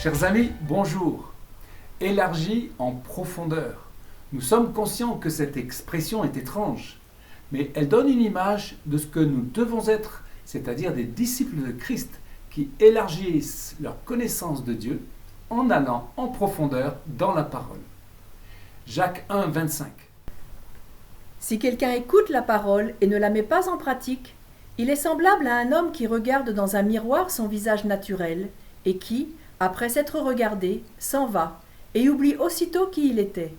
Chers amis, bonjour. Élargi en profondeur. Nous sommes conscients que cette expression est étrange, mais elle donne une image de ce que nous devons être, c'est-à-dire des disciples de Christ qui élargissent leur connaissance de Dieu en allant en profondeur dans la parole. Jacques 1, 25. Si quelqu'un écoute la parole et ne la met pas en pratique, il est semblable à un homme qui regarde dans un miroir son visage naturel et qui, après s'être regardé, s'en va et oublie aussitôt qui il était.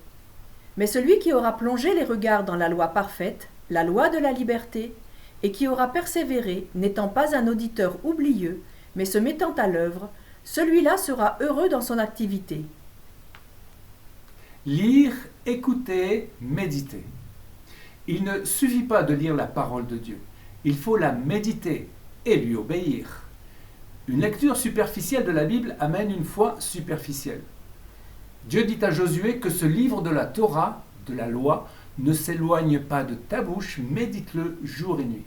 Mais celui qui aura plongé les regards dans la loi parfaite, la loi de la liberté, et qui aura persévéré, n'étant pas un auditeur oublieux, mais se mettant à l'œuvre, celui-là sera heureux dans son activité. Lire, écouter, méditer. Il ne suffit pas de lire la parole de Dieu, il faut la méditer et lui obéir. Une lecture superficielle de la Bible amène une foi superficielle. Dieu dit à Josué que ce livre de la Torah, de la loi, ne s'éloigne pas de ta bouche, médite-le jour et nuit.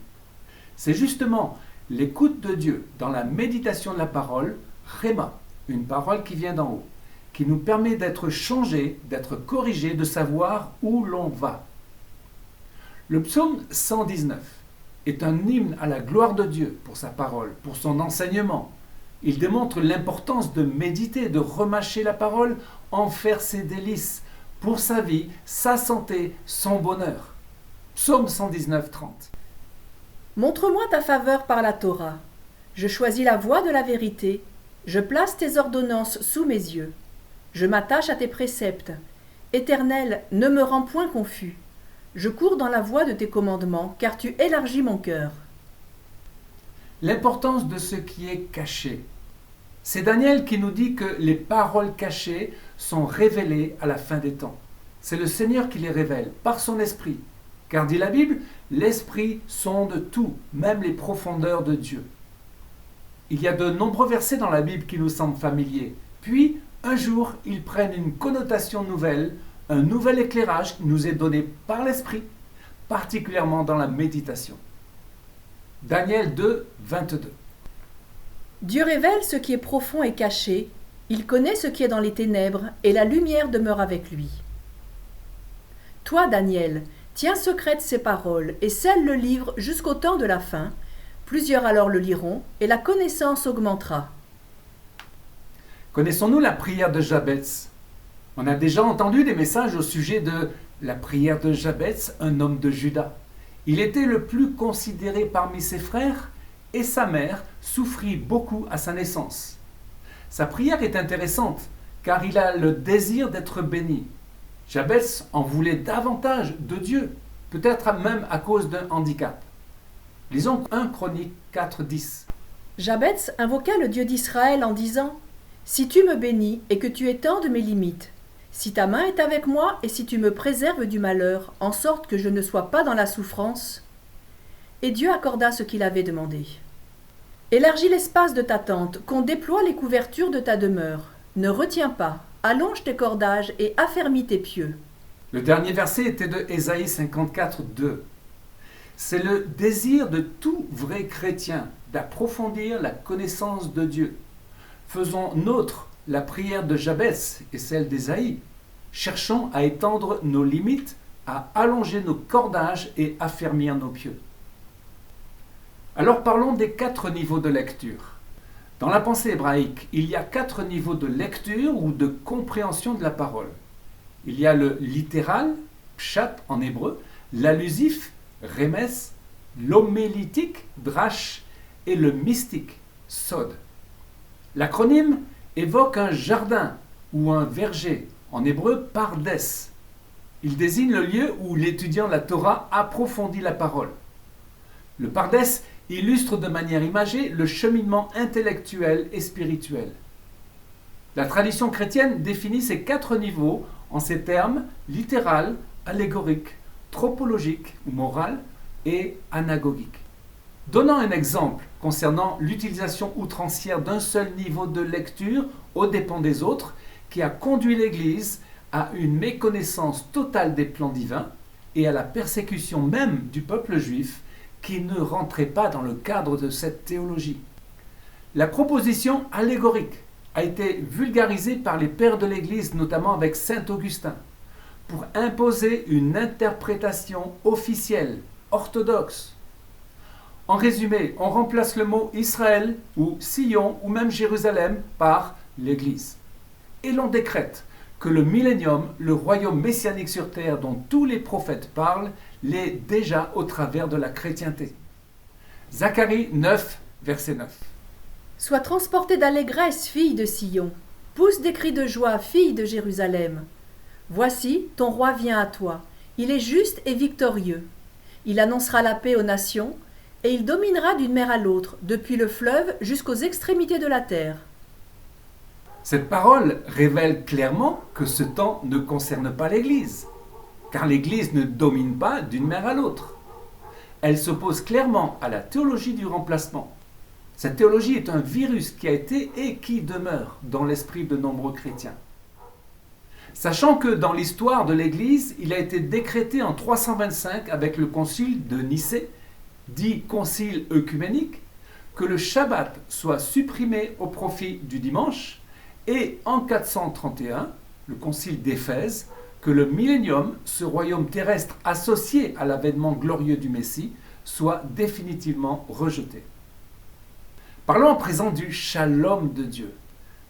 C'est justement l'écoute de Dieu dans la méditation de la parole, Rhéma, une parole qui vient d'en haut, qui nous permet d'être changés, d'être corrigés, de savoir où l'on va. Le psaume 119 est un hymne à la gloire de Dieu pour sa parole, pour son enseignement. Il démontre l'importance de méditer, de remâcher la parole, en faire ses délices, pour sa vie, sa santé, son bonheur. Psaume 119, 30. Montre-moi ta faveur par la Torah. Je choisis la voie de la vérité. Je place tes ordonnances sous mes yeux. Je m'attache à tes préceptes. Éternel, ne me rends point confus. Je cours dans la voie de tes commandements, car tu élargis mon cœur. L'importance de ce qui est caché. C'est Daniel qui nous dit que les paroles cachées sont révélées à la fin des temps. C'est le Seigneur qui les révèle par son esprit. Car dit la Bible, l'esprit sonde tout, même les profondeurs de Dieu. Il y a de nombreux versets dans la Bible qui nous semblent familiers. Puis, un jour, ils prennent une connotation nouvelle, un nouvel éclairage qui nous est donné par l'esprit, particulièrement dans la méditation. Daniel 2, 22. Dieu révèle ce qui est profond et caché. Il connaît ce qui est dans les ténèbres, et la lumière demeure avec lui. Toi, Daniel, tiens secrète ces paroles, et scelle le livre jusqu'au temps de la fin. Plusieurs alors le liront, et la connaissance augmentera. Connaissons-nous la prière de Jabez? On a déjà entendu des messages au sujet de la prière de Jabez, un homme de Juda. Il était le plus considéré parmi ses frères et sa mère souffrit beaucoup à sa naissance. Sa prière est intéressante car il a le désir d'être béni. Jabez en voulait davantage de Dieu, peut-être même à cause d'un handicap. Lisons 1 Chronique 4, 10. Jabez invoqua le Dieu d'Israël en disant « Si tu me bénis et que tu étendes mes limites, si ta main est avec moi et si tu me préserves du malheur, en sorte que je ne sois pas dans la souffrance. » Et Dieu accorda ce qu'il avait demandé. Élargis l'espace de ta tente, qu'on déploie les couvertures de ta demeure. Ne retiens pas, allonge tes cordages et affermis tes pieux. Le dernier verset était de Ésaïe 54, 2. C'est le désir de tout vrai chrétien d'approfondir la connaissance de Dieu. Faisons nôtre la prière de Jabez et celle d'Ésaïe. Cherchons à étendre nos limites, à allonger nos cordages et affermir nos pieux. Alors parlons des 4 niveaux de lecture. Dans la pensée hébraïque, il y a 4 niveaux de lecture ou de compréhension de la parole. Il y a le littéral, pshat en hébreu, l'allusif, remes, l'homélitique, drash, et le mystique, sod. L'acronyme évoque un jardin ou un verger, en hébreu pardes. Il désigne le lieu où l'étudiant de la Torah approfondit la parole. Le pardes illustre de manière imagée le cheminement intellectuel et spirituel. La tradition chrétienne définit ces 4 niveaux en ces termes littéral, allégorique, tropologique ou moral et anagogique. Donnant un exemple concernant l'utilisation outrancière d'un seul niveau de lecture aux dépens des autres, qui a conduit l'Église à une méconnaissance totale des plans divins et à la persécution même du peuple juif qui ne rentrait pas dans le cadre de cette théologie. La proposition allégorique a été vulgarisé par les pères de l'Église, notamment avec saint Augustin, pour imposer une interprétation officielle, orthodoxe. En résumé, on remplace le mot Israël ou Sion ou même Jérusalem par l'Église. Et l'on décrète que le millénium, le royaume messianique sur terre dont tous les prophètes parlent, l'est déjà au travers de la chrétienté. Zacharie 9, verset 9. Sois transportée d'allégresse, fille de Sion. Pousse des cris de joie, fille de Jérusalem. Voici, ton roi vient à toi. Il est juste et victorieux. Il annoncera la paix aux nations, et il dominera d'une mer à l'autre, depuis le fleuve jusqu'aux extrémités de la terre. Cette parole révèle clairement que ce temps ne concerne pas l'Église, car l'Église ne domine pas d'une mer à l'autre. Elle s'oppose clairement à la théologie du remplacement. Cette théologie est un virus qui a été et qui demeure dans l'esprit de nombreux chrétiens. Sachant que dans l'histoire de l'Église, il a été décrété en 325 avec le concile de Nicée, dit concile œcuménique, que le Shabbat soit supprimé au profit du dimanche, et en 431, le concile d'Éphèse, que le millénium, ce royaume terrestre associé à l'avènement glorieux du Messie, soit définitivement rejeté. Parlons à présent du shalom de Dieu.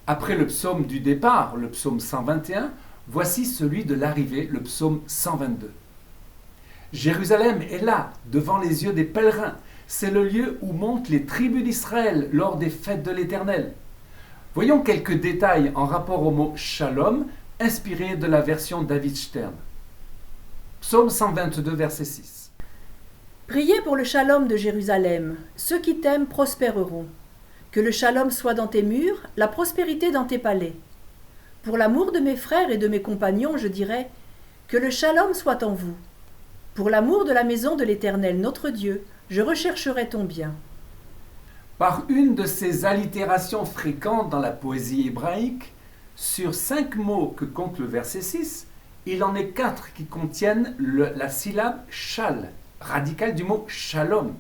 Après le psaume du départ, le psaume 121, voici celui de l'arrivée, le psaume 122. Jérusalem est là, devant les yeux des pèlerins. C'est le lieu où montent les tribus d'Israël lors des fêtes de l'Éternel. Voyons quelques détails en rapport au mot shalom, inspiré de la version David Stern. Psaume 122, verset 6. Priez pour le shalom de Jérusalem. Ceux qui t'aiment prospéreront. Que le shalom soit dans tes murs, la prospérité dans tes palais. Pour l'amour de mes frères et de mes compagnons, je dirais, que le shalom soit en vous. Pour l'amour de la maison de l'Éternel, notre Dieu, je rechercherai ton bien. Par une de ces allitérations fréquentes dans la poésie hébraïque, sur 5 mots que compte le verset 6, il en est 4 qui contiennent la syllabe shal, radicale du mot shalom,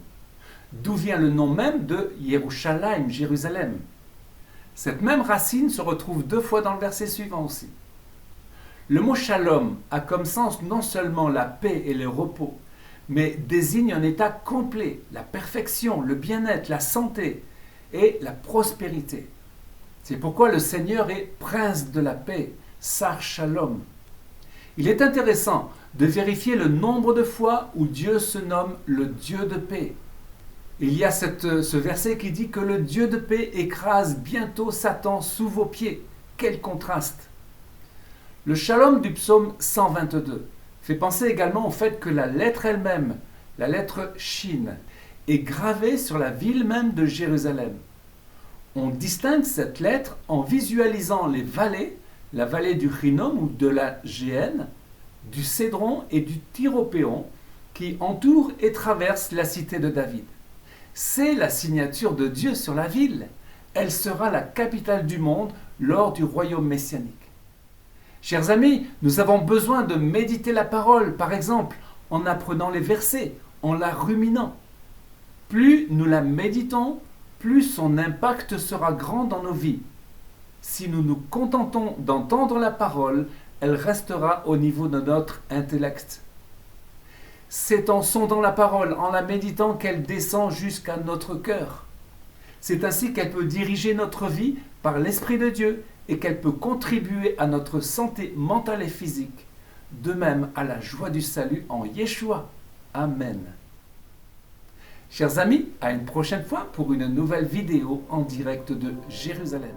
d'où vient le nom même de Yerushalayim, Jérusalem. Cette même racine se retrouve 2 fois dans le verset suivant aussi. Le mot shalom a comme sens non seulement la paix et le repos, mais désigne un état complet, la perfection, le bien-être, la santé et la prospérité. C'est pourquoi le Seigneur est prince de la paix, Sar Shalom. Il est intéressant de vérifier le nombre de fois où Dieu se nomme le Dieu de paix. Il y a ce verset qui dit que le Dieu de paix écrase bientôt Satan sous vos pieds. Quel contraste! Le shalom du psaume 122 fait penser également au fait que la lettre elle-même, la lettre Shin, est gravée sur la ville même de Jérusalem. On distingue cette lettre en visualisant les vallées, la vallée du Hinnom ou de la Géhenne, du Cédron et du Tyropéon, qui entourent et traversent la cité de David. C'est la signature de Dieu sur la ville. Elle sera la capitale du monde lors du royaume messianique. Chers amis, nous avons besoin de méditer la parole, par exemple, en apprenant les versets, en la ruminant. Plus nous la méditons, plus son impact sera grand dans nos vies. Si nous nous contentons d'entendre la parole, elle restera au niveau de notre intellect. C'est en sondant la parole, en la méditant, qu'elle descend jusqu'à notre cœur. C'est ainsi qu'elle peut diriger notre vie par l'Esprit de Dieu et qu'elle peut contribuer à notre santé mentale et physique, de même à la joie du salut en Yeshua. Amen. Chers amis, à une prochaine fois pour une nouvelle vidéo en direct de Jérusalem.